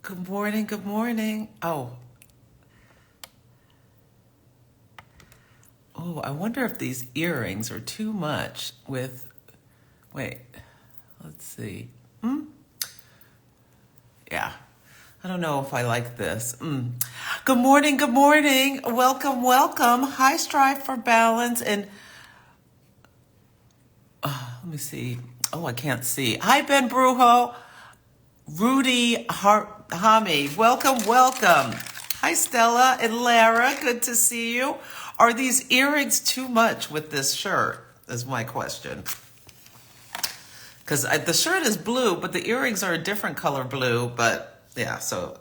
Good morning, good morning. I wonder if these earrings are too much wait, let's see. Yeah, I don't know if I like this. Good morning, good morning. Welcome, welcome. Hi, Strive for Balance. And let me see. I can't see. Hi, Ben Brujo. Rudy Hami, welcome, welcome. Hi, Stella and Lara, good to see you. Are these earrings too much with this shirt, is my question. Because the shirt is blue, but the earrings are a different color blue. But yeah, so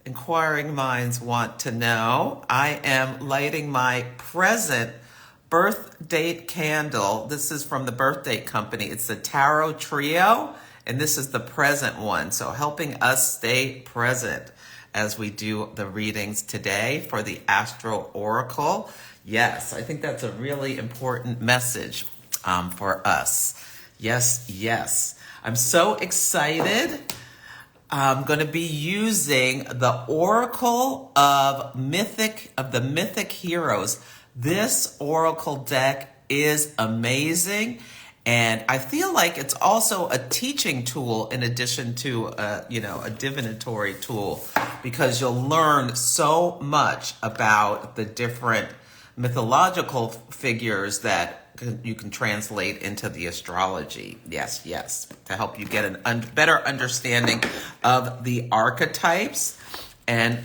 inquiring minds want to know. I am lighting my present birth date candle. This is from the birth date company. It's the Tarot Trio. And this is the present one. So helping us stay present as we do the readings today for the Astro Oracle. Yes, I think that's a really important message for us. Yes, yes. I'm so excited. I'm going to be using the Oracle of the Mythic Heroes. This Oracle deck is amazing. And I feel like it's also a teaching tool in addition to a divinatory tool, because you'll learn so much about the different mythological figures that you can translate into the astrology. Yes, yes, to help you get a better understanding of the archetypes. And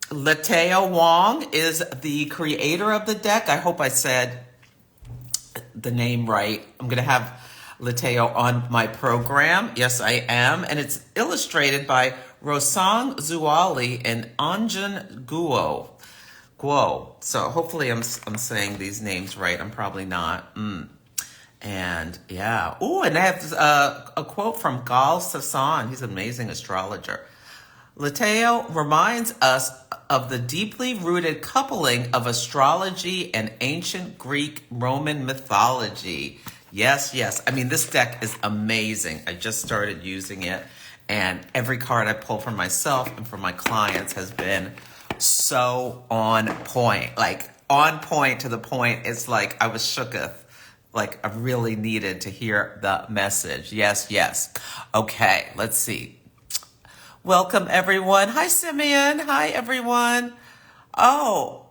Leteo Wong is the creator of the deck. I hope I said the name right. I'm going to have Leteo on my program. Yes, I am. And it's illustrated by Rosang Zuali and Anjan Guo. So hopefully I'm saying these names right. I'm probably not. And yeah. And I have a quote from Gal Sasson. He's an amazing astrologer. Leteo reminds us of the deeply rooted coupling of astrology and ancient Greek Roman mythology. Yes, yes. I mean, this deck is amazing. I just started using it, and every card I pull for myself and for my clients has been so on point. Like, on point to the point, it's like I was shooketh. Like, I really needed to hear the message. Yes, yes. Okay, let's see. Welcome, everyone. Hi, Simeon. Hi, everyone. Oh,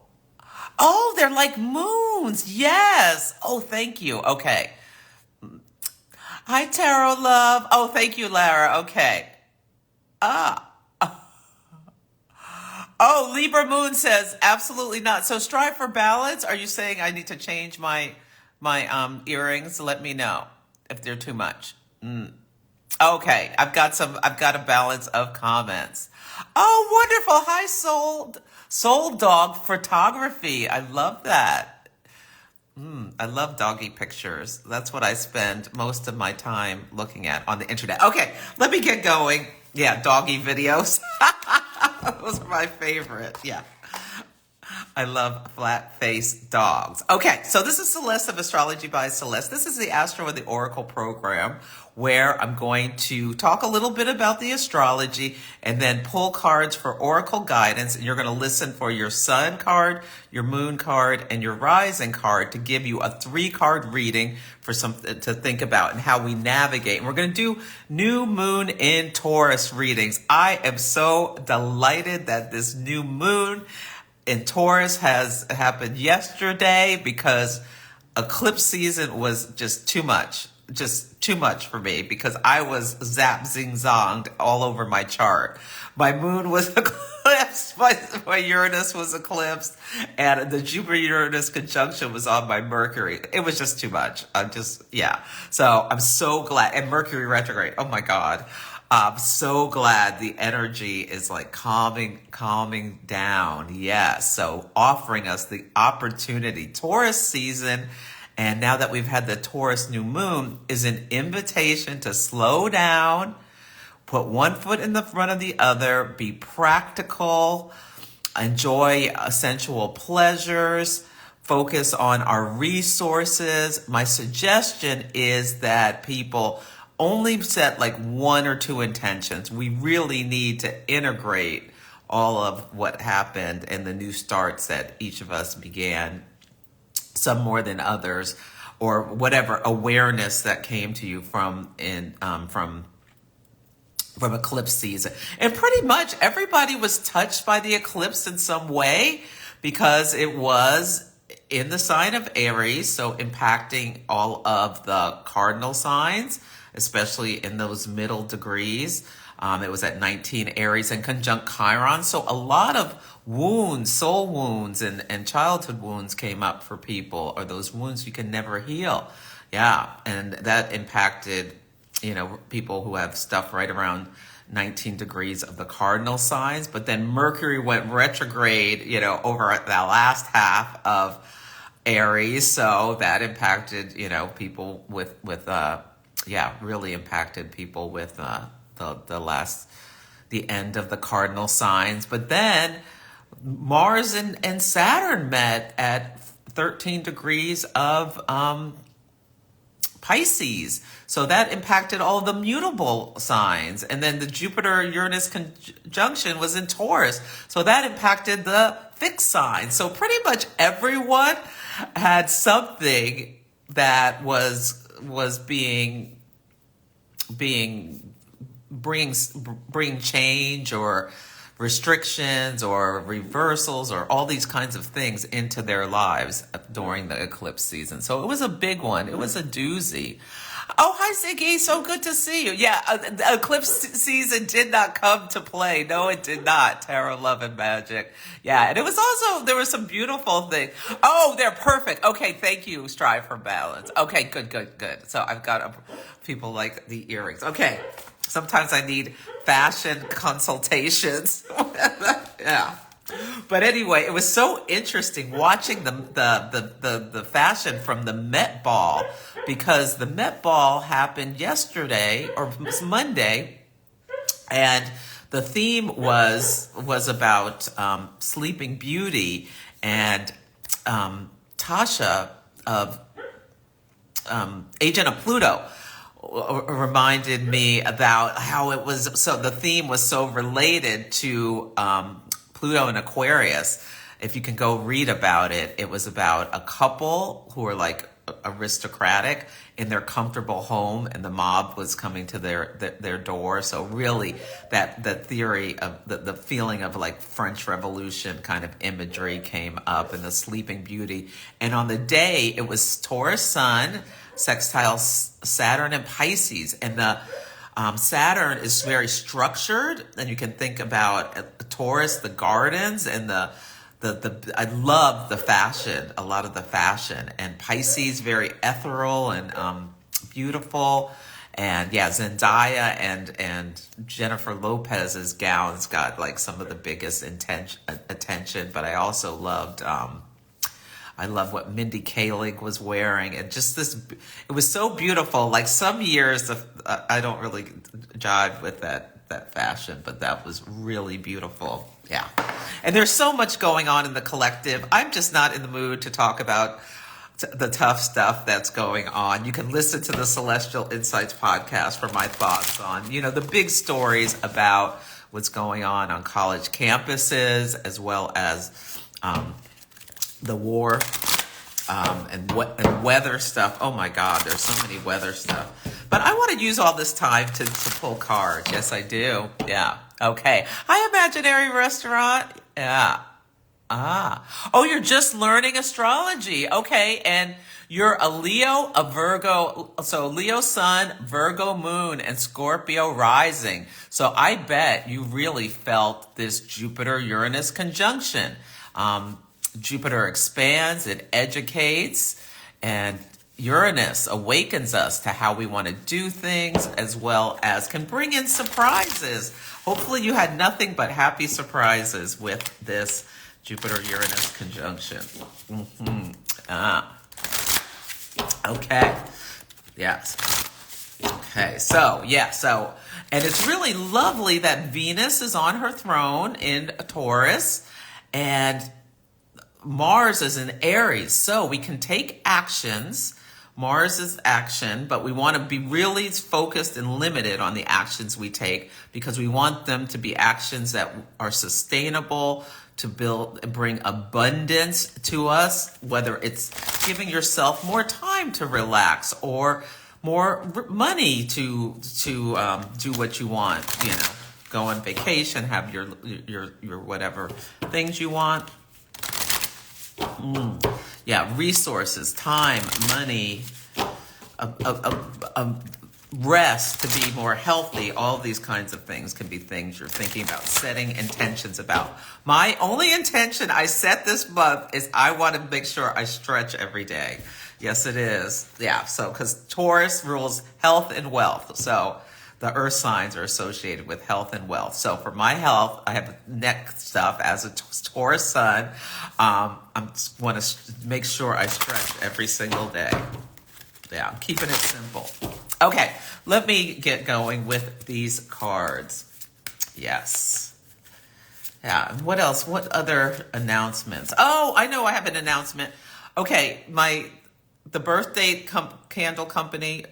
they're like moons. Yes. Oh, thank you. Okay. Hi, Tarot Love. Oh, thank you, Lara. Okay. Libra Moon says absolutely not. So Strive for Balance. Are you saying I need to change my earrings? Let me know if they're too much. Okay, I've got a balance of comments. Oh, wonderful. Hi, Soul Dog Photography. I love that. I love doggy pictures. That's what I spend most of my time looking at on the internet. Okay, let me get going. Yeah, doggy videos. Those are my favorite. Yeah. I love flat-faced dogs. Okay, so this is Celeste of Astrology by Celeste. This is the Astro and the Oracle program, where I'm going to talk a little bit about the astrology and then pull cards for oracle guidance. And you're going to listen for your sun card, your moon card, and your rising card to give you a 3-card reading for something to think about and how we navigate. And we're going to do new moon in Taurus readings. I am so delighted that this new moon in Taurus has happened yesterday, because eclipse season was just too much for me, because I was zingzonged all over my chart. My moon was eclipsed, my Uranus was eclipsed, and the Jupiter-Uranus conjunction was on my Mercury. It was just too much. So I'm so glad. And Mercury retrograde, oh my God. I'm so glad the energy is like calming down. Yes. So offering us the opportunity. Taurus season, and now that we've had the Taurus new moon, is an invitation to slow down, put one foot in the front of the other, be practical, enjoy sensual pleasures, focus on our resources. My suggestion is that people only set like one or two intentions. We really need to integrate all of what happened and the new starts that each of us began, some more than others, or whatever awareness that came to you from eclipse season. And pretty much everybody was touched by the eclipse in some way because it was in the sign of Aries, so impacting all of the cardinal signs, especially in those middle degrees. It was at 19 Aries and conjunct Chiron. So a lot of wounds, soul wounds and childhood wounds came up for people, or those wounds you can never heal. Yeah, and that impacted, people who have stuff right around 19 degrees of the cardinal signs. But then Mercury went retrograde, over the last half of Aries. So that impacted, people with really impacted people with the end of the cardinal signs. But then Mars and Saturn met at 13 degrees of Pisces. So that impacted all the mutable signs. And then the Jupiter-Uranus conjunction was in Taurus. So that impacted the fixed signs. So pretty much everyone had something that was bring change or restrictions or reversals or all these kinds of things into their lives during the eclipse season. So it was a big one. It was a doozy. Oh, hi, Ziggy. So good to see you. Yeah, the eclipse season did not come to play. No, it did not. Tarot, love, and magic. Yeah, and it was also, there were some beautiful things. Oh, they're perfect. Okay, thank you, Strive for Balance. Okay, good. So I've got people like the earrings. Okay, sometimes I need fashion consultations. Yeah. But anyway, it was so interesting watching the fashion from the Met Ball, because the Met Ball happened yesterday or Monday, and the theme was about Sleeping Beauty, and Tasha of Agent of Pluto reminded me about how it was, so the theme was so related to Pluto and Aquarius. If you can go read about it, it was about a couple who were like aristocratic in their comfortable home, and the mob was coming to their door. So really that the theory of the feeling of like French Revolution kind of imagery came up in the Sleeping Beauty. And on the day, it was Taurus Sun, sextile Saturn and Pisces. And the Saturn is very structured, and you can think about Taurus, the gardens, and the I love the fashion, a lot of the fashion, and Pisces very ethereal and beautiful, and yeah, Zendaya and Jennifer Lopez's gowns got like some of the biggest attention, but I also loved. I love what Mindy Kaling was wearing, and just this, it was so beautiful. Like some years, I don't really jive with that fashion, but that was really beautiful. Yeah. And there's so much going on in the collective. I'm just not in the mood to talk about the tough stuff that's going on. You can listen to the Celestial Insights podcast for my thoughts on, the big stories about what's going on college campuses, as well as, the war, and weather stuff. Oh my God, there's so many weather stuff. But I want to use all this time to pull cards. Yes, I do. Yeah. Okay. Hi, Imaginary Restaurant. Yeah. Oh, you're just learning astrology. Okay. And you're a Leo, a Virgo. So Leo Sun, Virgo Moon, and Scorpio Rising. So I bet you really felt this Jupiter-Uranus conjunction. Jupiter expands, it educates, and Uranus awakens us to how we want to do things, as well as can bring in surprises. Hopefully you had nothing but happy surprises with this Jupiter-Uranus conjunction. Okay. Yes. Okay. So, and it's really lovely that Venus is on her throne in Taurus, and Mars is in Aries, so we can take actions Mars is action, but we want to be really focused and limited on the actions we take because we want them to be actions that are sustainable, to build and bring abundance to us, whether it's giving yourself more time to relax or more money to do what you want, go on vacation, have your whatever things you want. Yeah, resources, time, money, rest to be more healthy. All these kinds of things can be things you're thinking about, setting intentions about. My only intention I set this month is I want to make sure I stretch every day. Yes, it is. Yeah, so because Taurus rules health and wealth. So the earth signs are associated with health and wealth. So for my health, I have neck stuff as a Taurus sun. I want to make sure I stretch every single day. Yeah, I'm keeping it simple. Okay, let me get going with these cards. Yes. Yeah, what else? What other announcements? Oh, I know I have an announcement. Okay, the birthday candle company,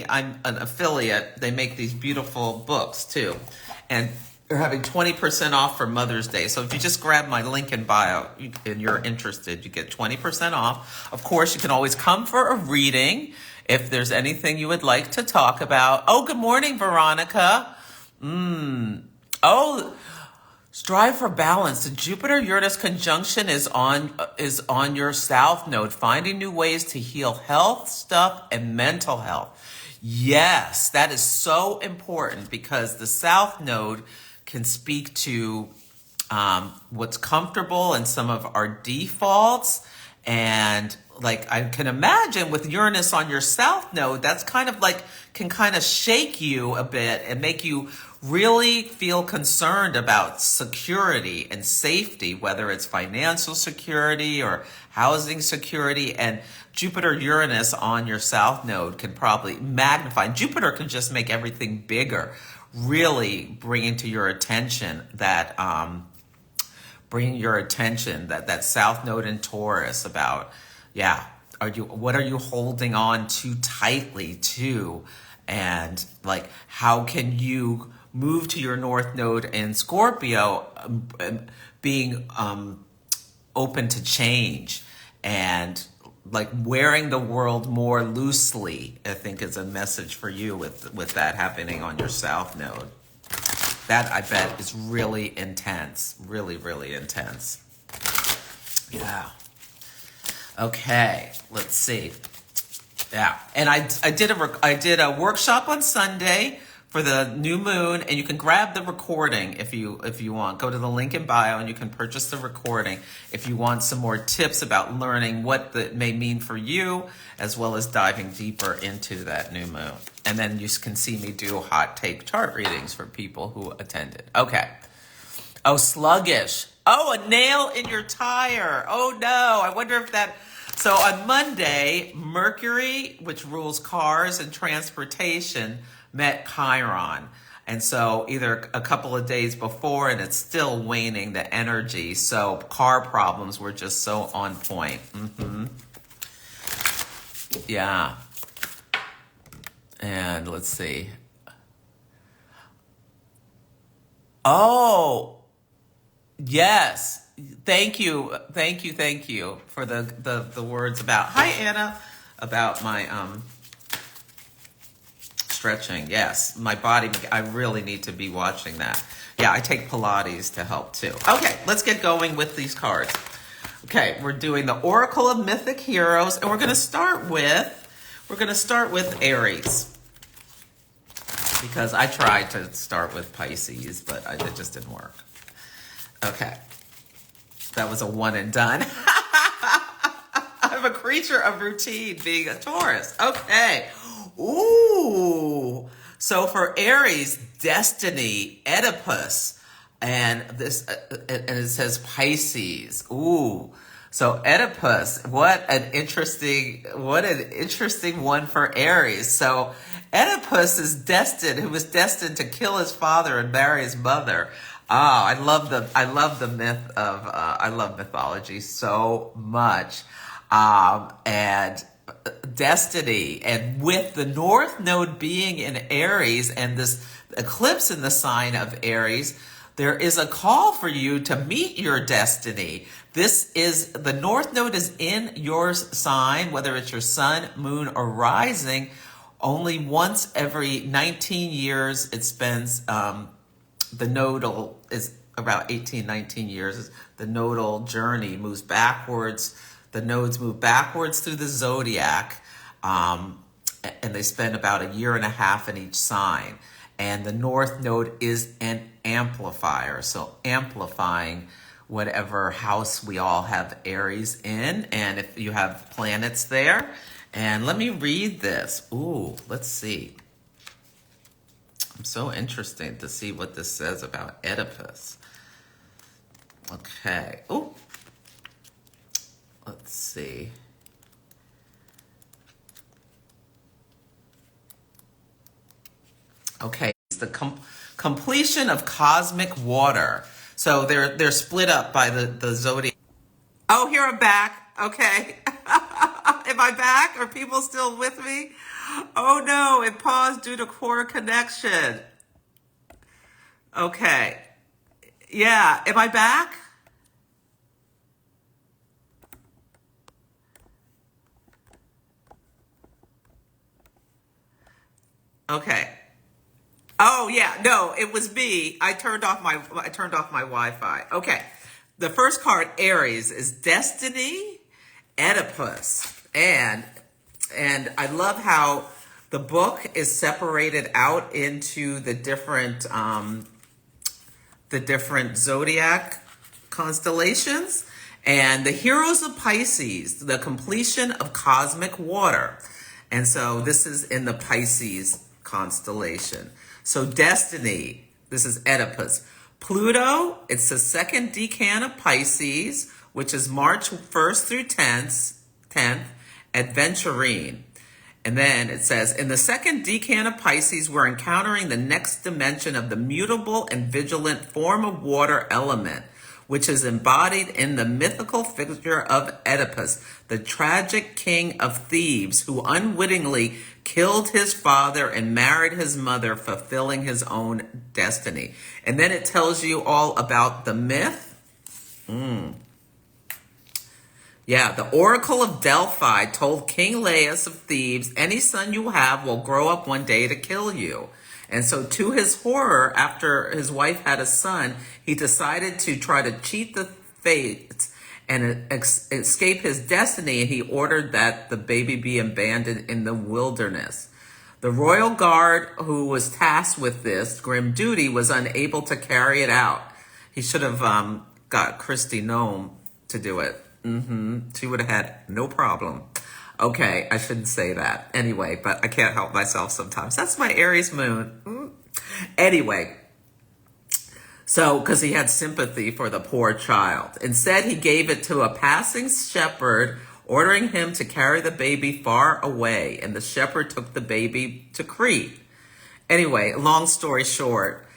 I'm an affiliate. They make these beautiful books too. And they're having 20% off for Mother's Day. So if you just grab my link in bio and you're interested, you get 20% off. Of course, you can always come for a reading if there's anything you would like to talk about. Oh, good morning, Veronica. Oh, strive for balance. The Jupiter-Uranus conjunction is on your South Node, finding new ways to heal health stuff and mental health. Yes, that is so important because the South Node can speak to what's comfortable and some of our defaults. And like I can imagine with Uranus on your South Node, that's kind of like can kind of shake you a bit and make you really feel concerned about security and safety, whether it's financial security or housing security. And Jupiter-Uranus on your South Node can probably magnify. Jupiter can just make everything bigger, really bringing to your attention that that South Node in Taurus about, what are you holding on too tightly to? And like, how can you move to your North Node in Scorpio, being open to change and like wearing the world more loosely, I think is a message for you with that happening on your South Node. That I bet is really intense, really, really intense. Yeah. Okay, let's see. Yeah, and I did a workshop on Sunday for the new moon, and you can grab the recording if you want. Go to the link in bio and you can purchase the recording if you want some more tips about learning what that may mean for you, as well as diving deeper into that new moon. And then you can see me do hot take chart readings for people who attended. Okay. Oh, sluggish. Oh, a nail in your tire. Oh no, I wonder if that... So on Monday, Mercury, which rules cars and transportation, met Chiron. And so either a couple of days before, and it's still waning the energy. So car problems were just so on point. Yeah. And let's see. Oh, yes. Thank you for the words about, hi Anna, about my stretching. Yes, my body, I really need to be watching that. Yeah, I take Pilates to help too. Okay, let's get going with these cards. Okay, we're doing the Oracle of Mythic Heroes, and we're going to start with Aries, because I tried to start with Pisces, but it just didn't work. Okay. That was a one and done. I'm a creature of routine, being a Taurus. Okay. Ooh. So for Aries, Destiny, Oedipus, and this, and it says Pisces. Ooh. So Oedipus, what an interesting one for Aries. So Oedipus who was destined to kill his father and marry his mother. I love the myth of, I love mythology so much. And destiny. And with the North Node being in Aries and this eclipse in the sign of Aries, there is a call for you to meet your destiny. The North Node is in your sign, whether it's your sun, moon, or rising. Only once every 19 years it spends, the nodal is about 18, 19 years. The nodal journey moves backwards. The nodes move backwards through the zodiac, and they spend about a year and a half in each sign. And the North Node is an amplifier, so amplifying whatever house we all have Aries in, and if you have planets there. And let me read this. Ooh, let's see. I'm so interested to see what this says about Oedipus. Okay. Oh, let's see. Okay, it's the completion of cosmic water. So they're split up by the zodiac. Oh, here I'm back. Okay. Am I back? Are people still with me? Oh no, it paused due to poor connection. Okay. Yeah, am I back? Okay. Oh yeah, no, it was me. I turned off my Wi-Fi. Okay. The first card, Aries, is Destiny, Oedipus. And I love how the book is separated out into the different zodiac constellations. And the heroes of Pisces, the completion of cosmic water. And so this is in the Pisces constellation. So Destiny, this is Oedipus. Pluto, it's the second decan of Pisces, which is March 1st through 10th, adventurine. And then it says, in the second decan of Pisces, we're encountering the next dimension of the mutable and vigilant form of water element, which is embodied in the mythical figure of Oedipus, the tragic king of Thebes, who unwittingly killed his father and married his mother, fulfilling his own destiny. And then it tells you all about the myth. Yeah, the Oracle of Delphi told King Laius of Thebes, any son you have will grow up one day to kill you. And so to his horror, after his wife had a son, he decided to try to cheat the fates and escape his destiny, and he ordered that the baby be abandoned in the wilderness. The royal guard who was tasked with this grim duty was unable to carry it out. He should have got Christy Nome to do it. She would have had no problem. Okay, I shouldn't say that. Anyway, but I can't help myself sometimes. That's my Aries moon. Anyway, so because he had sympathy for the poor child. Instead, he gave it to a passing shepherd, ordering him to carry the baby far away. And the shepherd took the baby to Crete. Anyway, long story short,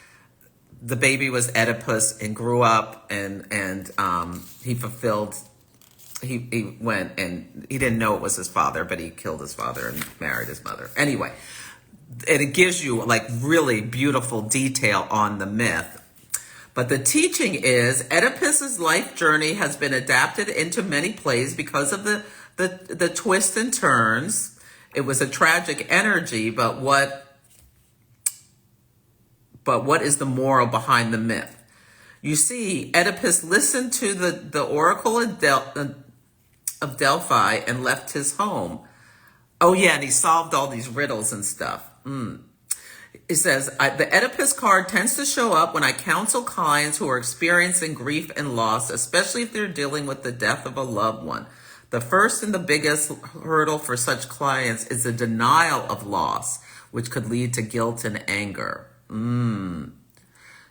the baby was Oedipus and grew up and he fulfilled. He went and he didn't know it was his father, but he killed his father and married his mother. Anyway, and it gives you like really beautiful detail on the myth. But the teaching is Oedipus's life journey has been adapted into many plays because of the twists and turns. It was a tragic energy, but what is the moral behind the myth? You see, Oedipus listened to the Oracle of Delphi and left his home. Oh yeah, and he solved all these riddles and stuff. It says, the Oedipus card tends to show up when I counsel clients who are experiencing grief and loss, especially if they're dealing with the death of a loved one. The first and the biggest hurdle for such clients is the denial of loss, which could lead to guilt and anger.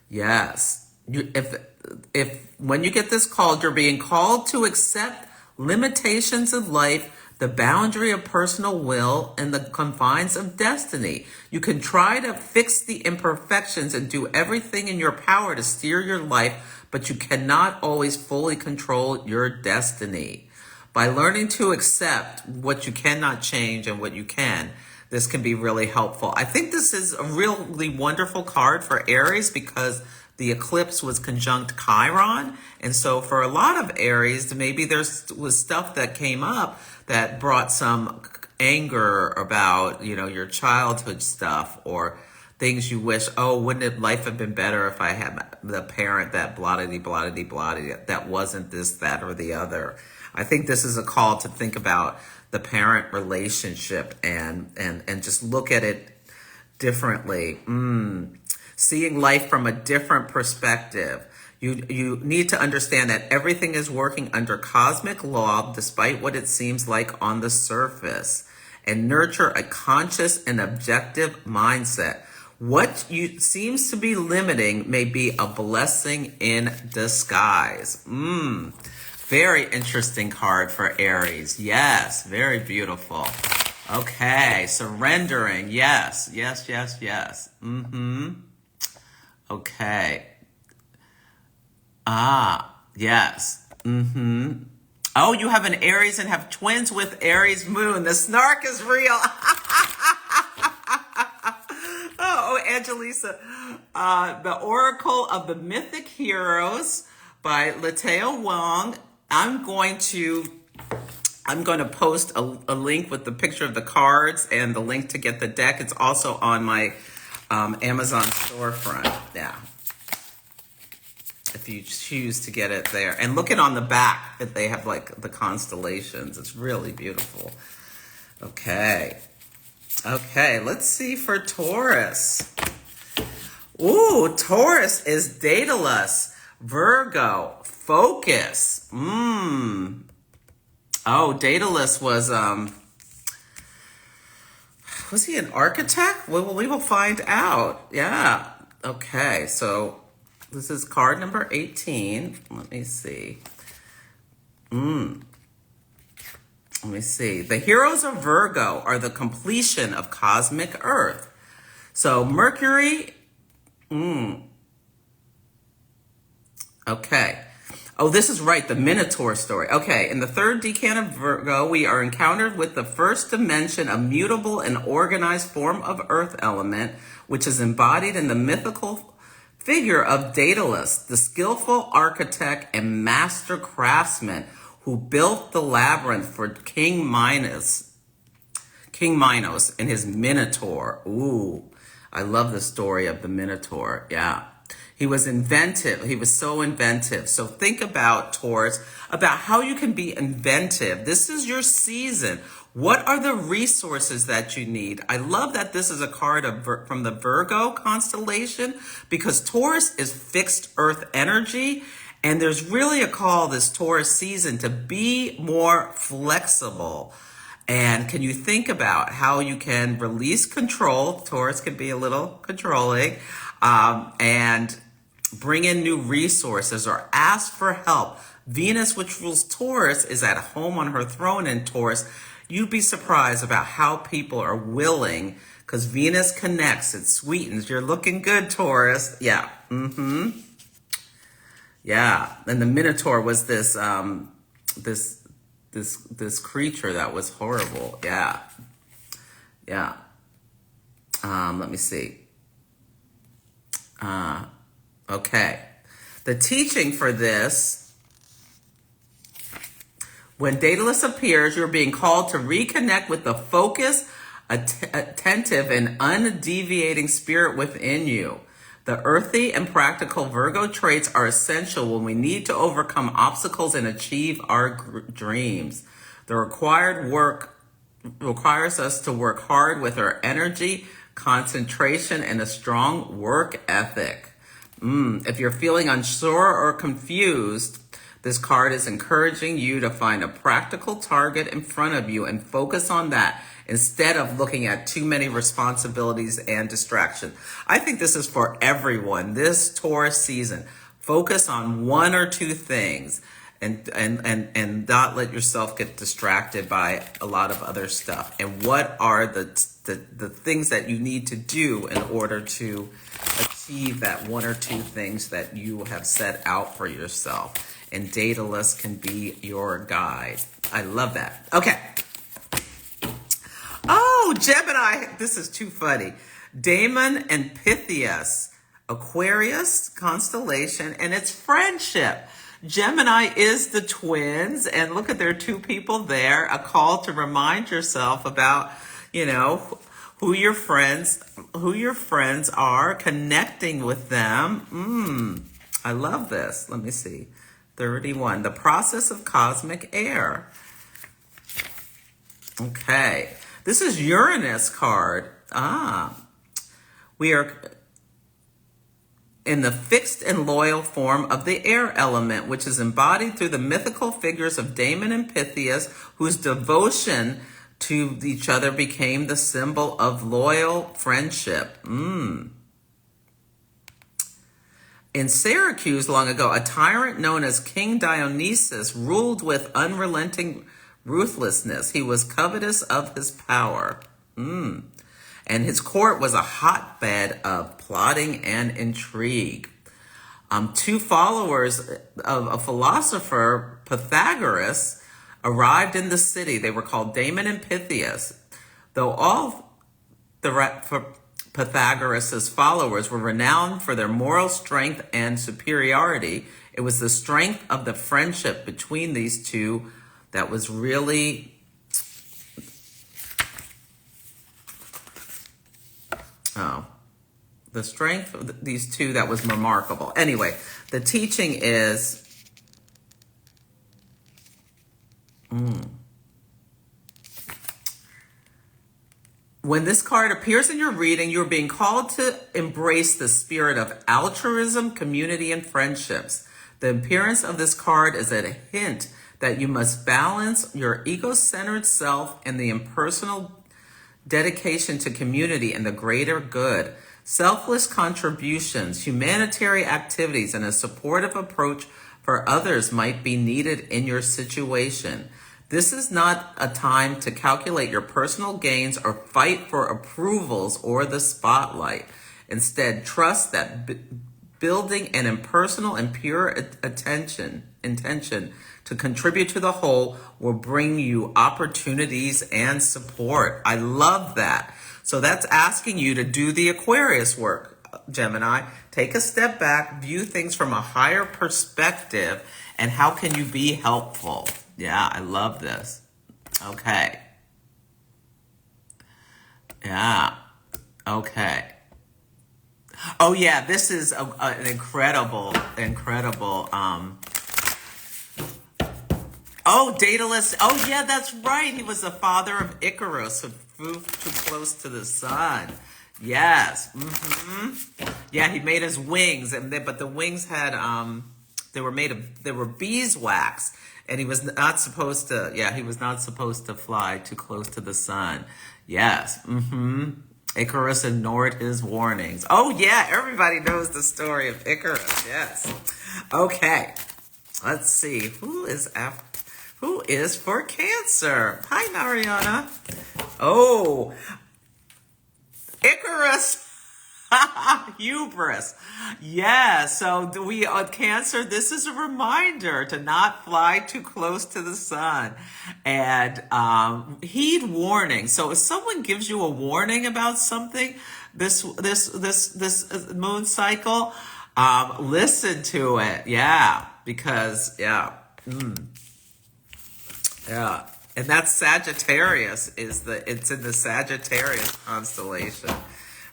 Yes. If when you get this called, you're being called to accept limitations of life, the boundary of personal will, and the confines of destiny. You can try to fix the imperfections and do everything in your power to steer your life, but you cannot always fully control your destiny. By learning to accept what you cannot change and what you can, this can be really helpful. I think this is a really wonderful card for Aries because the eclipse was conjunct Chiron. And so for a lot of Aries, maybe was stuff that came up that brought some anger about, your childhood stuff or things you wish, wouldn't life have been better if I had the parent that blah-de-blah-de-blah-de, that wasn't this, that, or the other. I think this is a call to think about the parent relationship and just look at it differently. Seeing life from a different perspective. You need to understand that everything is working under cosmic law, despite what it seems like on the surface, and nurture a conscious and objective mindset. What seems to be limiting may be a blessing in disguise. Very interesting card for Aries. Yes, very beautiful. Okay, surrendering. Yes. Okay. Yes. Oh, you have an Aries and have twins with Aries moon. The snark is real. Oh, Angelisa. The Oracle of the Mythic Heroes by Lateo Wong. I'm going to post a link with the picture of the cards and the link to get the deck. It's also on my Amazon storefront. Yeah. If you choose to get it there. And look it on the back that they have like the constellations. It's really beautiful. Okay. Let's see for Taurus. Ooh, Taurus is Daedalus. Virgo, focus. Oh, Daedalus was he an architect? Well, we will find out. Yeah. Okay, so this is card number 18. Let me see. Let me see. The heroes of Virgo are the completion of cosmic Earth. So Mercury. Okay. Oh, this is right, the Minotaur story. Okay, in the third decan of Virgo, we are encountered with the first dimension, a mutable and organized form of earth element, which is embodied in the mythical figure of Daedalus, the skillful architect and master craftsman who built the labyrinth for King Minos and his Minotaur. Ooh, I love the story of the Minotaur, yeah. He was inventive. He was so inventive. So think about, Taurus, about how you can be inventive. This is your season. What are the resources that you need? I love that this is a card from the Virgo constellation because Taurus is fixed earth energy. And there's really a call this Taurus season to be more flexible. And can you think about how you can release control? Taurus can be a little controlling. And bring in new resources or ask for help. Venus, which rules Taurus, is at home on her throne in Taurus. You'd be surprised about how people are willing, because Venus connects, it sweetens. You're looking good, Taurus. Yeah. Yeah. And the Minotaur was this creature that was horrible. Yeah. Let me see. Okay. The teaching for this, when Daedalus appears, you're being called to reconnect with the focused, attentive, and undeviating spirit within you. The earthy and practical Virgo traits are essential when we need to overcome obstacles and achieve our dreams. The required work requires us to work hard with our energy, concentration, and a strong work ethic. If you're feeling unsure or confused, this card is encouraging you to find a practical target in front of you and focus on that instead of looking at too many responsibilities and distractions. I think this is for everyone. This Taurus season, focus on one or two things and not let yourself get distracted by a lot of other stuff. And what are the things that you need to do in order to achieve that one or two things that you have set out for yourself? And Daedalus can be your guide. I love that. Okay. Oh, Gemini, this is too funny. Damon and Pythias, Aquarius constellation, and it's friendship. Gemini is the twins, and look at there are two people there. A call to remind yourself about, who your friends are, connecting with them. I love this. Let me see. 31. The process of cosmic air. Okay. This is Uranus card. We are in the fixed and loyal form of the air element, which is embodied through the mythical figures of Damon and Pythias, whose devotion to each other became the symbol of loyal friendship. In Syracuse long ago, a tyrant known as King Dionysus ruled with unrelenting ruthlessness. He was covetous of his power. And his court was a hotbed of plotting and intrigue. Two followers of a philosopher, Pythagoras, arrived in the city. They were called Damon and Pythias. Though all the Pythagoras' followers were renowned for their moral strength and superiority, it was the strength of the friendship between these two that was really the strength of these two that was remarkable. Anyway, the teaching is when this card appears in your reading, you're being called to embrace the spirit of altruism, community, and friendships. The appearance of this card is a hint that you must balance your ego-centered self and the impersonal dedication to community and the greater good. Selfless contributions, humanitarian activities, and a supportive approach for others might be needed in your situation. This is not a time to calculate your personal gains or fight for approvals or the spotlight. Instead, trust that building an impersonal and pure intention to contribute to the whole will bring you opportunities and support. I love that. So that's asking you to do the Aquarius work, Gemini. Take a step back, view things from a higher perspective, and how can you be helpful? Yeah, I love this. Okay. Yeah. Okay. Oh yeah, this is an incredible. Oh, Daedalus. Oh yeah, that's right. He was the father of Icarus, who flew too close to the sun. Yes. Yeah, he made his wings, but the wings had they were beeswax, and he was not supposed to. Yeah, he was not supposed to fly too close to the sun. Yes. Icarus ignored his warnings. Oh yeah, everybody knows the story of Icarus. Yes. Okay. Let's see. Who is for Cancer? Hi, Mariana. Oh, Icarus. Hubris. Yeah, so we on Cancer, this is a reminder to not fly too close to the sun and heed warning. So if someone gives you a warning about something this moon cycle, listen to it. Yeah, because yeah. Yeah. And that's Sagittarius it's in the Sagittarius constellation.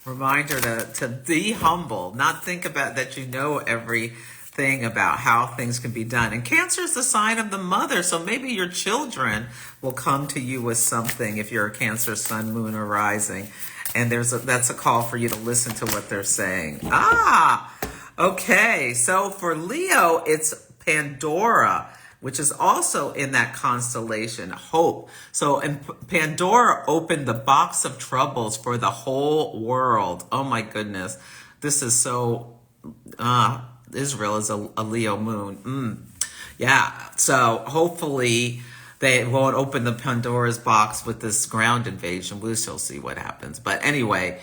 Reminder to be humble, not think about that you know everything about how things can be done. And Cancer is the sign of the mother, so maybe your children will come to you with something if you're a Cancer sun, moon, or rising. And that's a call for you to listen to what they're saying. Okay. So for Leo, it's Pandora, which is also in that constellation, Hope. So and Pandora opened the box of troubles for the whole world. Oh my goodness. This is so, Israel is a Leo moon. Yeah, so hopefully they won't open the Pandora's box with this ground invasion. We shall see what happens. But anyway,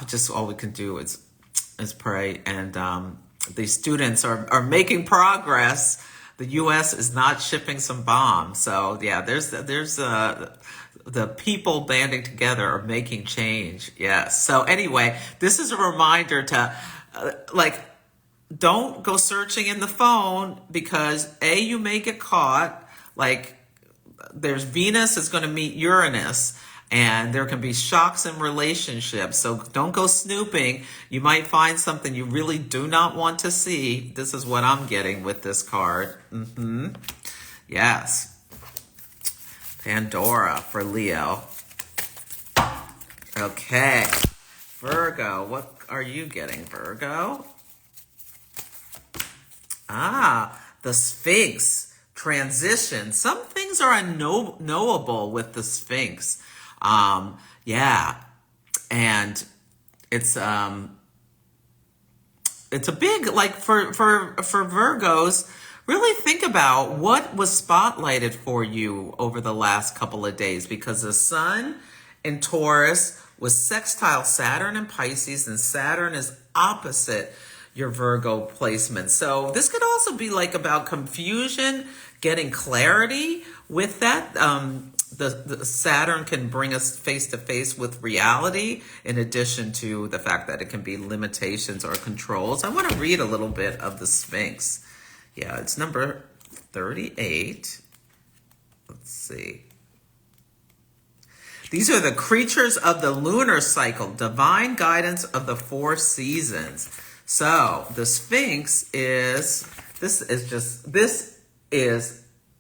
just all we can do is pray. And the students are making progress. The U.S. is not shipping some bombs. So yeah, there's the people banding together are making change. Yes. So anyway, this is a reminder to like, don't go searching in the phone because you may get caught. Like, there's Venus is going to meet Uranus, and there can be shocks in relationships. So don't go snooping. You might find something you really do not want to see. This is what I'm getting with this card. Yes. Pandora for Leo. Okay. Virgo, what are you getting, Virgo? The Sphinx transition. Some things are unknowable with the Sphinx. Yeah, and it's a big, like, for Virgos. Really think about what was spotlighted for you over the last couple of days, because the Sun in Taurus was sextile Saturn in Pisces, and Saturn is opposite your Virgo placement. So this could also be like about confusion, getting clarity with that. The Saturn can bring us face to face with reality, in addition to the fact that it can be limitations or controls. I want to read a little bit of the Sphinx. Yeah, it's number 38. Let's see. These are the creatures of the lunar cycle, divine guidance of the 4 seasons. So the Sphinx is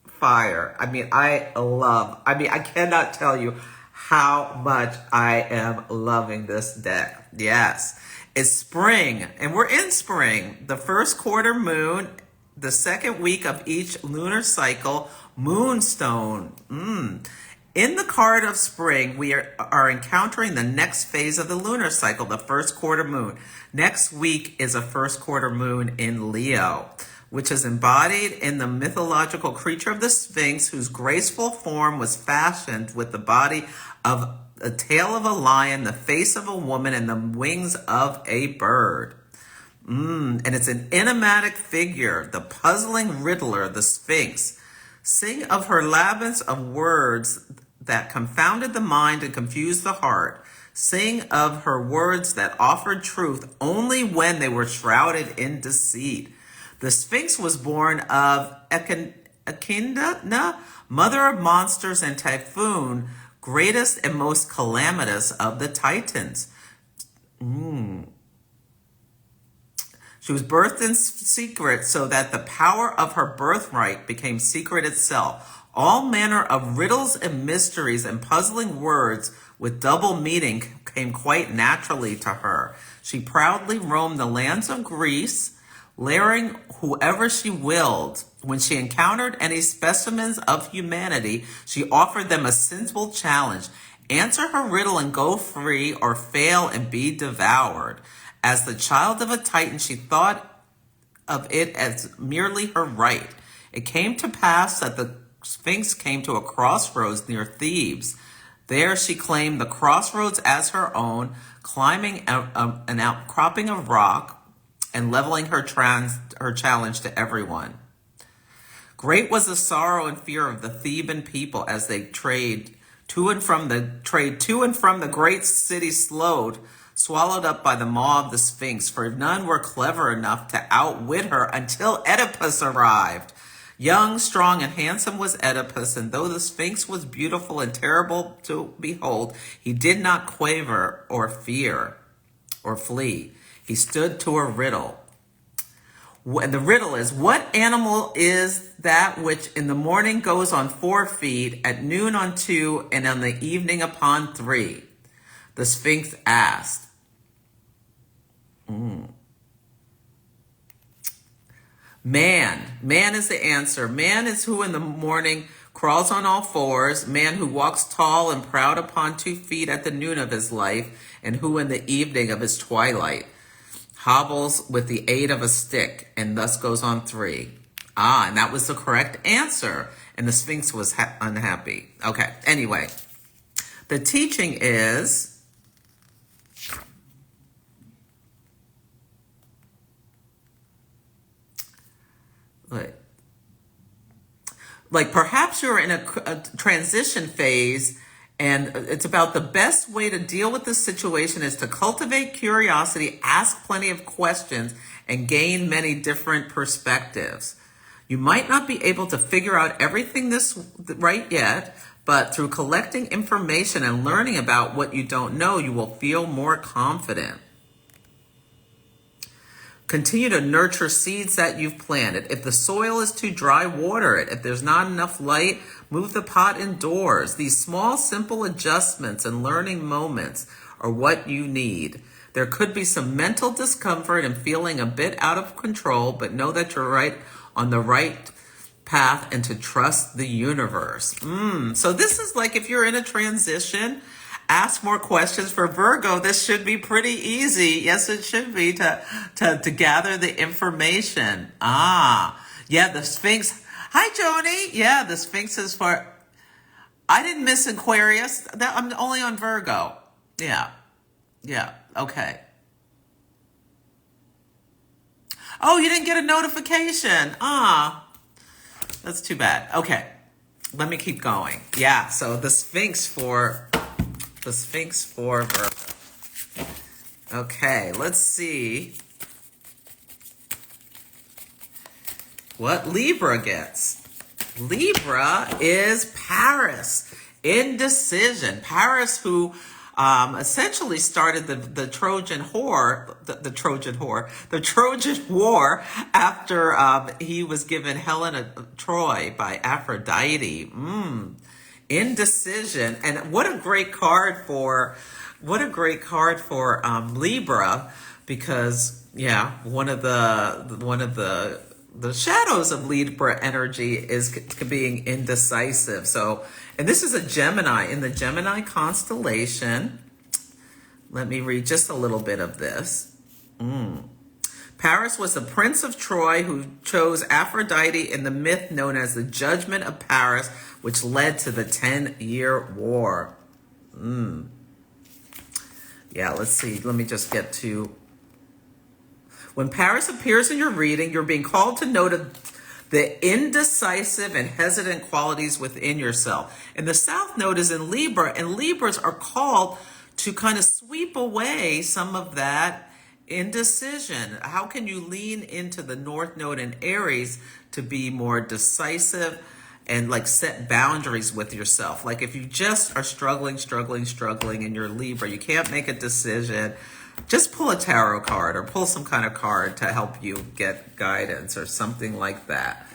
fire. I cannot tell you how much I am loving this deck. Yes, it's spring, and we're in spring. The first quarter moon, the second week of each lunar cycle, moonstone. In the card of spring, we are encountering the next phase of the lunar cycle, the first quarter moon. Next week is a first quarter moon in Leo, which is embodied in the mythological creature of the Sphinx, whose graceful form was fashioned with the body of a tail of a lion, the face of a woman, and the wings of a bird. And it's an enigmatic figure, the puzzling riddler, the Sphinx. Sing of her labyrinth of words that confounded the mind and confused the heart. Sing of her words that offered truth only when they were shrouded in deceit. The Sphinx was born of Echidna, mother of monsters, and Typhoon, greatest and most calamitous of the Titans. She was birthed in secret so that the power of her birthright became secret itself. All manner of riddles and mysteries and puzzling words with double meaning came quite naturally to her. She proudly roamed the lands of Greece, layering whoever she willed. When she encountered any specimens of humanity, she offered them a simple challenge. Answer her riddle and go free, or fail and be devoured. As the child of a Titan, she thought of it as merely her right. It came to pass that the Sphinx came to a crossroads near Thebes. There she claimed the crossroads as her own, climbing an outcropping of rock and leveling her challenge to everyone. Great was the sorrow and fear of the Theban people as they trade to and from the great city swallowed up by the maw of the Sphinx, for none were clever enough to outwit her until Oedipus arrived. Young, strong, and handsome was Oedipus, and though the Sphinx was beautiful and terrible to behold, he did not quaver or fear or flee. He stood to a riddle. And the riddle is, what animal is that which in the morning goes on 4 feet, at noon on 2, and in the evening upon 3? The Sphinx asked. Man is the answer. Man is who in the morning crawls on all fours, man who walks tall and proud upon 2 feet at the noon of his life, and who in the evening of his twilight hobbles with the aid of a stick, and thus goes on 3. Ah, and that was the correct answer. And the Sphinx was unhappy. Okay, anyway. The teaching is, like perhaps you're in a transition phase, and it's about the best way to deal with this situation is to cultivate curiosity, ask plenty of questions, and gain many different perspectives. You might not be able to figure out everything this right yet, but through collecting information and learning about what you don't know, you will feel more confident. Continue to nurture seeds that you've planted. If the soil is too dry, water it. If there's not enough light, move the pot indoors. These small, simple adjustments and learning moments are what you need. There could be some mental discomfort and feeling a bit out of control, but know that you're right on the right path and to trust the universe. So this is like if you're in a transition, ask more questions. For Virgo, this should be pretty easy. Yes, it should be to gather the information. Yeah, the Sphinx. Hi, Joni. Yeah, the Sphinx is for, I didn't miss Aquarius. I'm only on Virgo. Yeah. Okay. Oh, you didn't get a notification. That's too bad. Okay. Let me keep going. Yeah, so the Sphinx for Virgo. Okay, let's see what Libra gets. Libra is Paris. Indecision. Paris, who essentially started the Trojan War, the Trojan War after he was given Helen of Troy by Aphrodite. Indecision. And what a great card for Libra, because one of the shadows of Libra energy is being indecisive. So, and this is a Gemini in the Gemini constellation. Let me read just a little bit of this. Paris was the prince of Troy who chose Aphrodite in the myth known as the Judgment of Paris, which led to the 10-year war. Yeah, let's see. Let me just get to... When Paris appears in your reading, you're being called to note the indecisive and hesitant qualities within yourself. And the South Node is in Libra, and Libras are called to kind of sweep away some of that indecision. How can you lean into the North Node in Aries to be more decisive and like set boundaries with yourself? Like if you just are struggling in your Libra, you can't make a decision, just pull a tarot card or pull some kind of card to help you get guidance or something like that.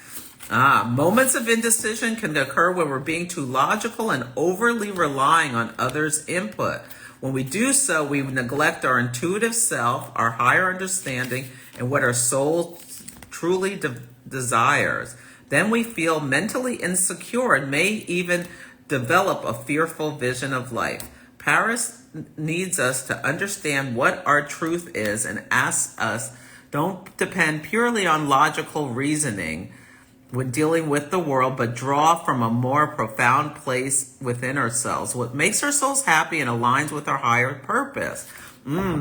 Moments of indecision can occur when we're being too logical and overly relying on others' input. When we do so, we neglect our intuitive self, our higher understanding, and what our soul truly desires. Then we feel mentally insecure and may even develop a fearful vision of life. Paris needs us to understand what our truth is and asks us, don't depend purely on logical reasoning when dealing with the world, but draw from a more profound place within ourselves, what makes our souls happy and aligns with our higher purpose.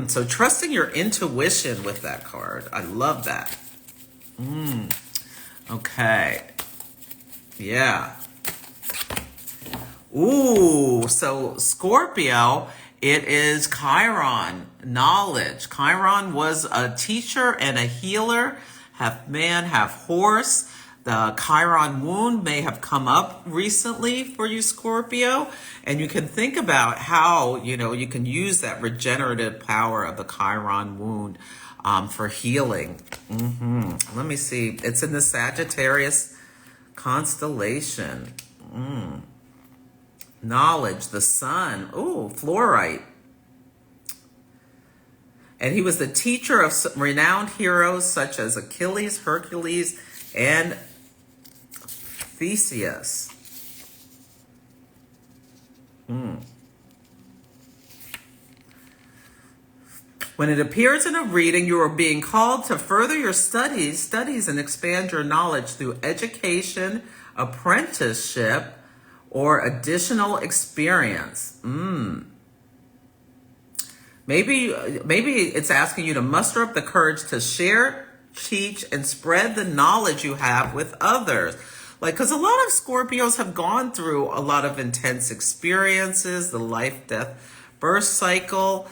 So trusting your intuition with that card. I love that. Okay. Yeah. So Scorpio, it is Chiron, knowledge. Chiron was a teacher and a healer, half man, half horse. The Chiron wound may have come up recently for you, Scorpio, and you can think about how, you can use that regenerative power of the Chiron wound for healing. Let me see. It's in the Sagittarius constellation. Knowledge, the sun. Fluorite. And he was the teacher of renowned heroes such as Achilles, Hercules, and Theseus. When it appears in a reading, you are being called to further your studies and expand your knowledge through education, apprenticeship, or additional experience. Maybe it's asking you to muster up the courage to share, teach, and spread the knowledge you have with others. Like, because a lot of Scorpios have gone through a lot of intense experiences, the life, death, birth cycle,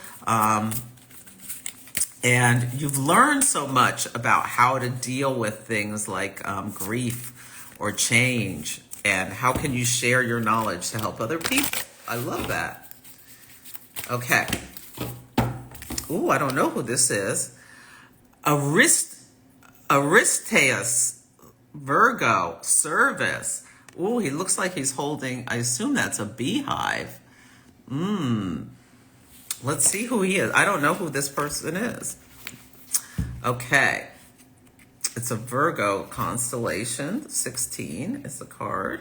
and you've learned so much about how to deal with things like grief or change, and how can you share your knowledge to help other people. I love that. Okay. Ooh, I don't know who this is. Aristeus, Virgo, service. Ooh, he looks like he's holding, I assume that's a beehive. Let's see who he is. I don't know who this person is. Okay. It's a Virgo constellation. 16 is the card.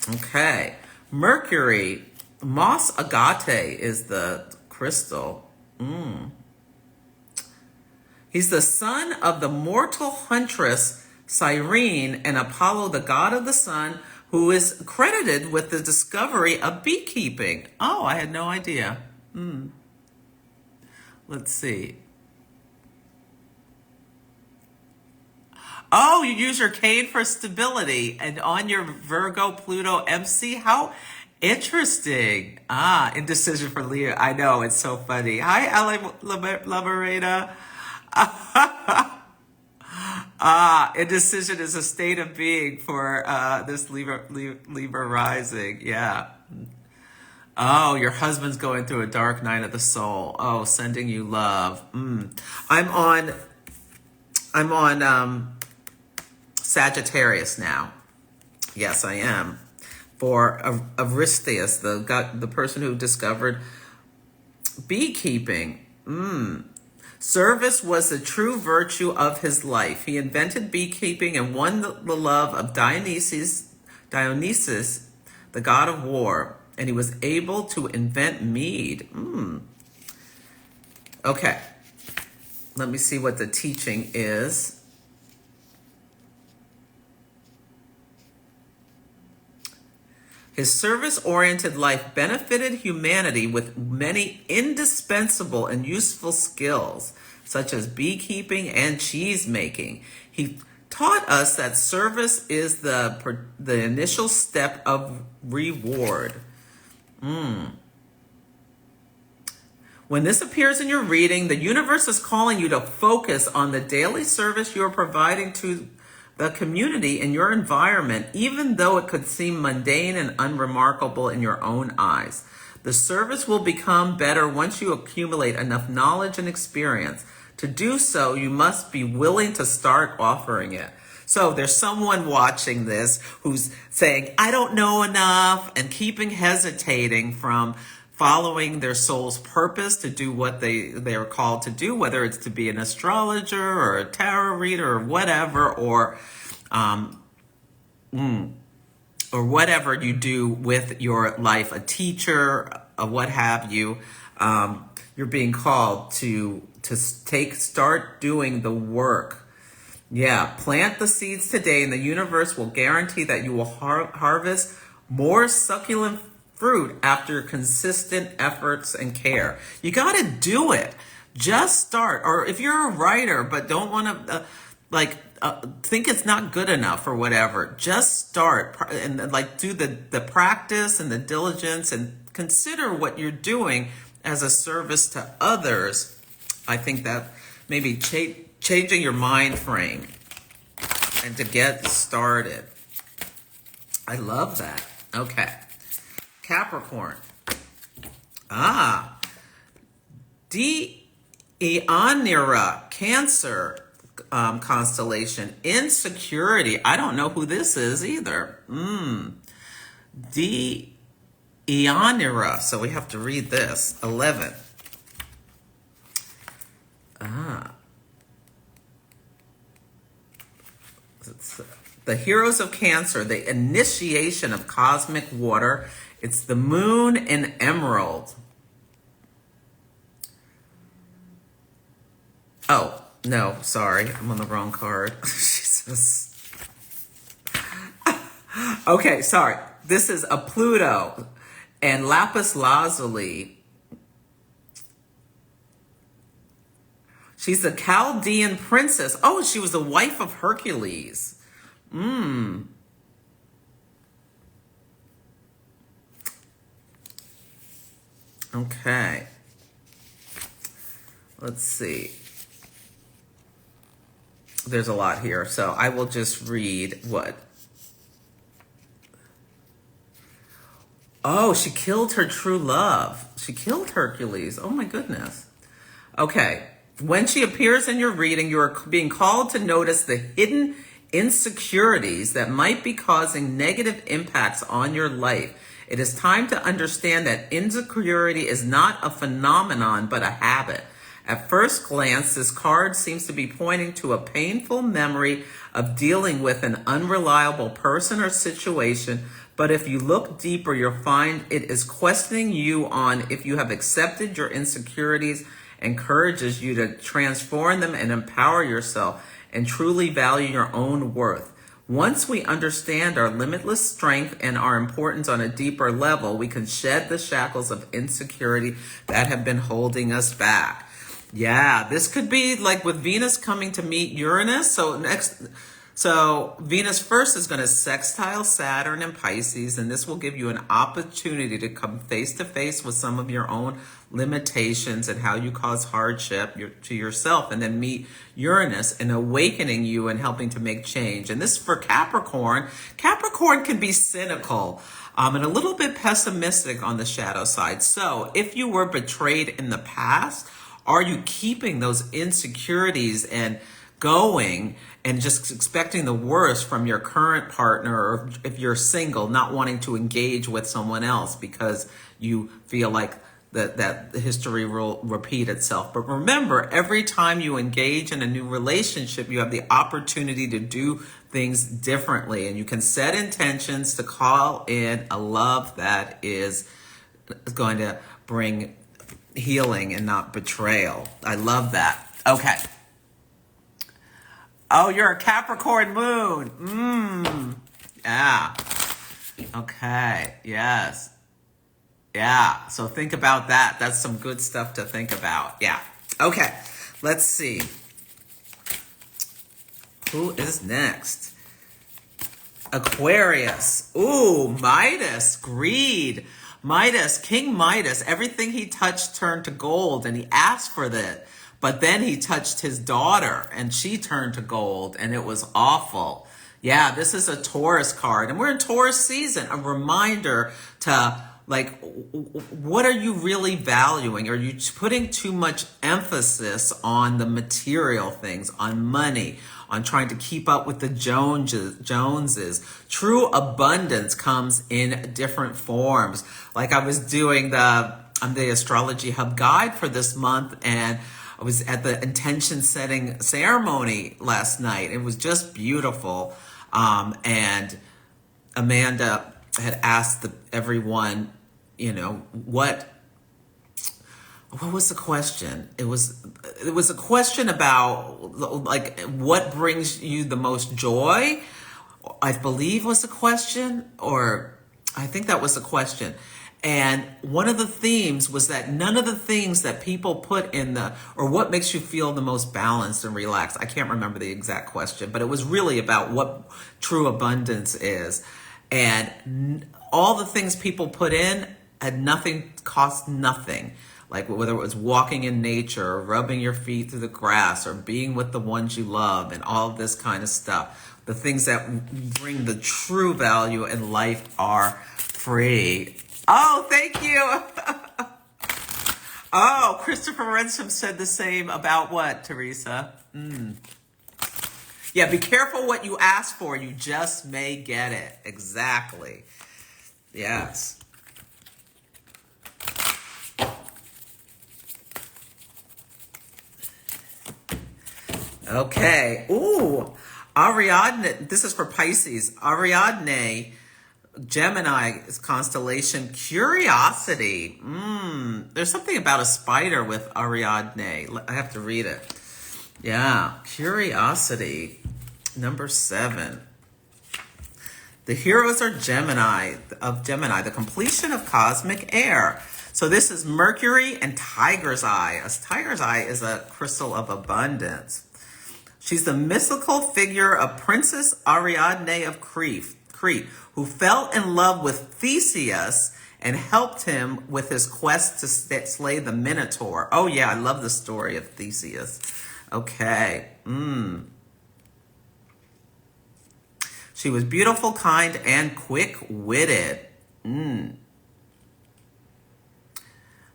Okay. Mercury. Moss agate is the crystal. He's the son of the mortal huntress Cyrene and Apollo, the god of the sun, who is credited with the discovery of beekeeping. Oh, I had no idea. Let's see. Oh, you use your cane for stability, and on your Virgo Pluto MC. How interesting. Indecision for Leo. I know, it's so funny. Hi, Ally Lamareda. Indecision is a state of being for this Libra rising. Yeah. Oh, your husband's going through a dark night of the soul. Oh, sending you love. I'm on Sagittarius now. Yes, I am. For Aristeus, the person who discovered beekeeping. Service was the true virtue of his life. He invented beekeeping and won the love of Dionysus, the god of war, and he was able to invent mead. Okay, let me see what the teaching is. His service-oriented life benefited humanity with many indispensable and useful skills, such as beekeeping and cheese making. He taught us that service is the initial step of reward. When this appears in your reading, the universe is calling you to focus on the daily service you are providing to the community in your environment, even though it could seem mundane and unremarkable in your own eyes. The service will become better once you accumulate enough knowledge and experience. To do so, you must be willing to start offering it. So there's someone watching this who's saying, I don't know enough, and hesitating from following their soul's purpose to do what they are called to do, whether it's to be an astrologer or a tarot reader or whatever, or whatever you do with your life, a teacher, what have you. You're being called to start doing the work. Yeah, plant the seeds today, and the universe will guarantee that you will harvest more succulent fruit after consistent efforts and care. You got to do it. Just start. Or if you're a writer but don't want to think it's not good enough or whatever, just start and do the practice and the diligence, and consider what you're doing as a service to others. I think that maybe changing your mind frame and to get started. I love that. Okay. Capricorn. Deianira, Cancer constellation. Insecurity. I don't know who this is either. Deianira. So we have to read this. 11. The heroes of Cancer, the initiation of cosmic water. It's the moon in emerald. Oh, no, sorry. I'm on the wrong card. Jesus. Okay, sorry. This is a Pluto and lapis lazuli. She's the Chaldean princess. Oh, she was the wife of Hercules. Okay. Let's see. There's a lot here, so I will just read what. Oh, she killed her true love. She killed Hercules. Oh my goodness. Okay. When she appears in your reading, you are being called to notice the hidden insecurities that might be causing negative impacts on your life. It is time to understand that insecurity is not a phenomenon, but a habit. At first glance, this card seems to be pointing to a painful memory of dealing with an unreliable person or situation, but if you look deeper, you'll find it is questioning you on if you have accepted your insecurities, encourages you to transform them and empower yourself and truly value your own worth. Once we understand our limitless strength and our importance on a deeper level, we can shed the shackles of insecurity that have been holding us back. Yeah, this could be like with Venus coming to meet Uranus. So Venus first is going to sextile Saturn and Pisces, and this will give you an opportunity to come face to face with some of your own limitations and how you cause hardship to yourself, and then meet Uranus and awakening you and helping to make change. And this for Capricorn. Capricorn can be cynical and a little bit pessimistic on the shadow side. So if you were betrayed in the past, are you keeping those insecurities and going and just expecting the worst from your current partner, or if you're single, not wanting to engage with someone else because you feel like that history will repeat itself? But remember, every time you engage in a new relationship, you have the opportunity to do things differently, and you can set intentions to call in a love that is going to bring healing and not betrayal. I love that. Okay. Oh, you're a Capricorn moon. Yeah. Okay. Yes. Yeah. So think about that. That's some good stuff to think about. Yeah. Okay. Let's see. Who is next? Aquarius. Ooh, Midas. Greed. Midas, King Midas, everything he touched turned to gold, and he asked for that. But then he touched his daughter, and she turned to gold, and it was awful. Yeah, this is a Taurus card, and we're in Taurus season. A reminder to, like, what are you really valuing? Are you putting too much emphasis on the material things, on money, on trying to keep up with the Joneses? True abundance comes in different forms. Like I was doing the Astrology Hub guide for this month, and I was at the intention setting ceremony last night. It was just beautiful. And Amanda had asked everyone, what was the question? It was a question about, like, what brings you the most joy, I believe was the question, or I think that was the question. And one of the themes was that none of the things that people put in or what makes you feel the most balanced and relaxed. I can't remember the exact question, but it was really about what true abundance is. And all the things people put in had nothing, cost nothing. Like whether it was walking in nature, or rubbing your feet through the grass, or being with the ones you love, and all of this kind of stuff. The things that bring the true value in life are free. Oh, thank you. Oh, Christopher Rensham said the same about what, Teresa? Yeah, be careful what you ask for. You just may get it. Exactly. Yes. Okay. Ooh, Ariadne. This is for Pisces. Ariadne, Gemini's constellation, Curiosity. There's something about a spider with Ariadne. I have to read it. Yeah, curiosity. Number 7. The heroes are Gemini, the completion of cosmic air. So this is Mercury and Tiger's Eye. A tiger's eye is a crystal of abundance. She's the mythical figure of Princess Ariadne of Crete, who fell in love with Theseus and helped him with his quest to slay the Minotaur. Oh yeah, I love the story of Theseus. Okay. She was beautiful, kind, and quick-witted.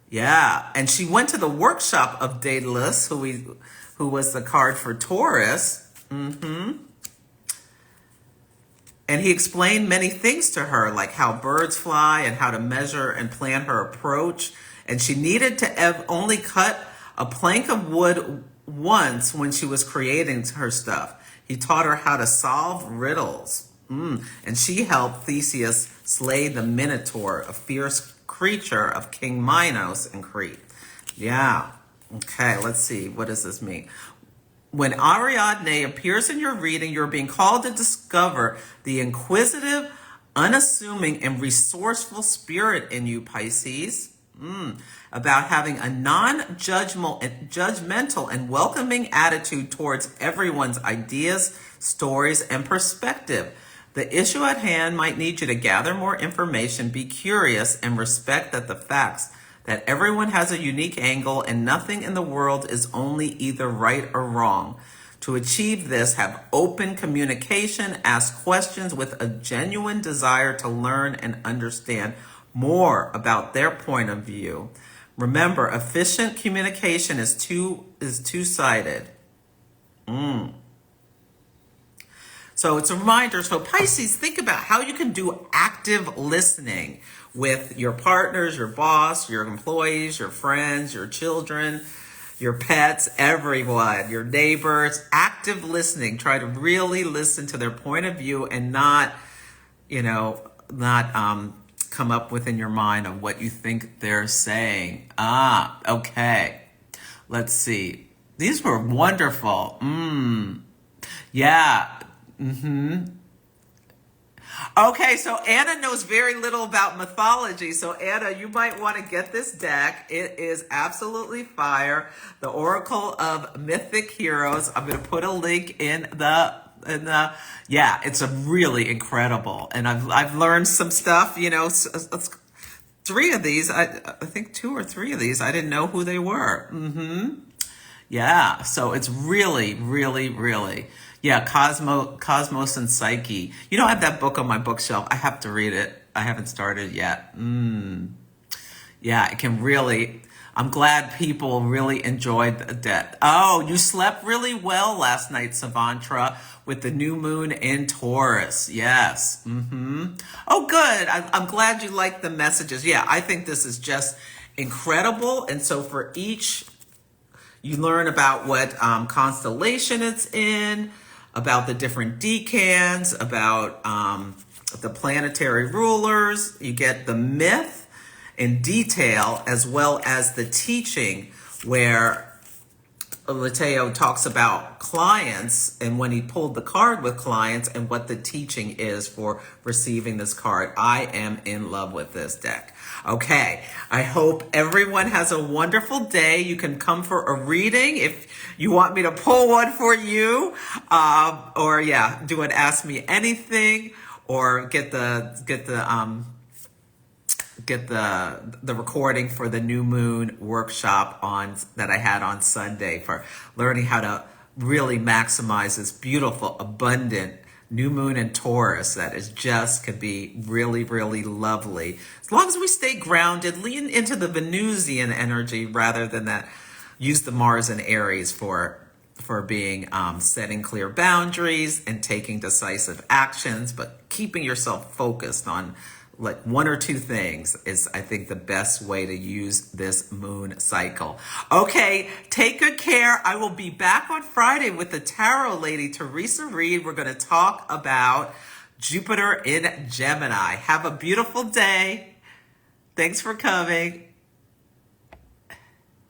Yeah, and she went to the workshop of Daedalus, who was the card for Taurus. And he explained many things to her, like how birds fly and how to measure and plan her approach. And she needed to only cut a plank of wood once when she was creating her stuff. He taught her how to solve riddles. And she helped Theseus slay the Minotaur, a fierce creature of King Minos in Crete. Yeah. Okay, let's see. What does this mean? When Ariadne appears in your reading, you're being called to discover the inquisitive, unassuming, and resourceful spirit in you, Pisces. About having a non-judgmental and welcoming attitude towards everyone's ideas, stories, and perspective. The issue at hand might need you to gather more information, be curious, and respect that the facts that everyone has a unique angle and nothing in the world is only either right or wrong. To achieve this, have open communication, ask questions with a genuine desire to learn and understand more about their point of view. Remember, efficient communication is two-sided. So it's a reminder. So Pisces, think about how you can do active listening with your partners, your boss, your employees, your friends, your children, your pets, everyone, your neighbors. Active listening. Try to really listen to their point of view and not come up within your mind of what you think they're saying. Okay. Let's see. These were wonderful. Yeah. Okay, so Anna knows very little about mythology. So Anna, you might want to get this deck. It is absolutely fire. The Oracle of Mythic Heroes. I'm going to put a link in the yeah, it's a really incredible. And I've learned some stuff, 3 of these, I think 2 or 3 of these, I didn't know who they were. Yeah, so it's really, really, really, yeah, Cosmos and Psyche. I have that book on my bookshelf. I have to read it. I haven't started yet. Yeah, it can really, I'm glad people really enjoyed that. Oh, you slept really well last night, Savantra, with the new moon in Taurus. Yes. Oh, good. I'm glad you liked the messages. Yeah, I think this is just incredible. And so for each, you learn about what constellation it's in, about the different decans, about the planetary rulers. You get the myth in detail, as well as the teaching, where Mateo talks about clients and when he pulled the card with clients and what the teaching is for receiving this card. I am in love with this deck. Okay, I hope everyone has a wonderful day. You can come for a reading if you want me to pull one for you, or yeah, do an Ask Me Anything, or get the recording for the new moon workshop that I had on Sunday for learning how to really maximize this beautiful, abundant new moon in Taurus that is just could be really, really lovely. As long as we stay grounded, lean into the Venusian energy rather than that. Use the Mars and Aries for being setting clear boundaries and taking decisive actions, but keeping yourself focused on like 1 or 2 things is, I think, the best way to use this moon cycle. Okay, take good care. I will be back on Friday with the tarot lady, Teresa Reed. We're going to talk about Jupiter in Gemini. Have a beautiful day. Thanks for coming.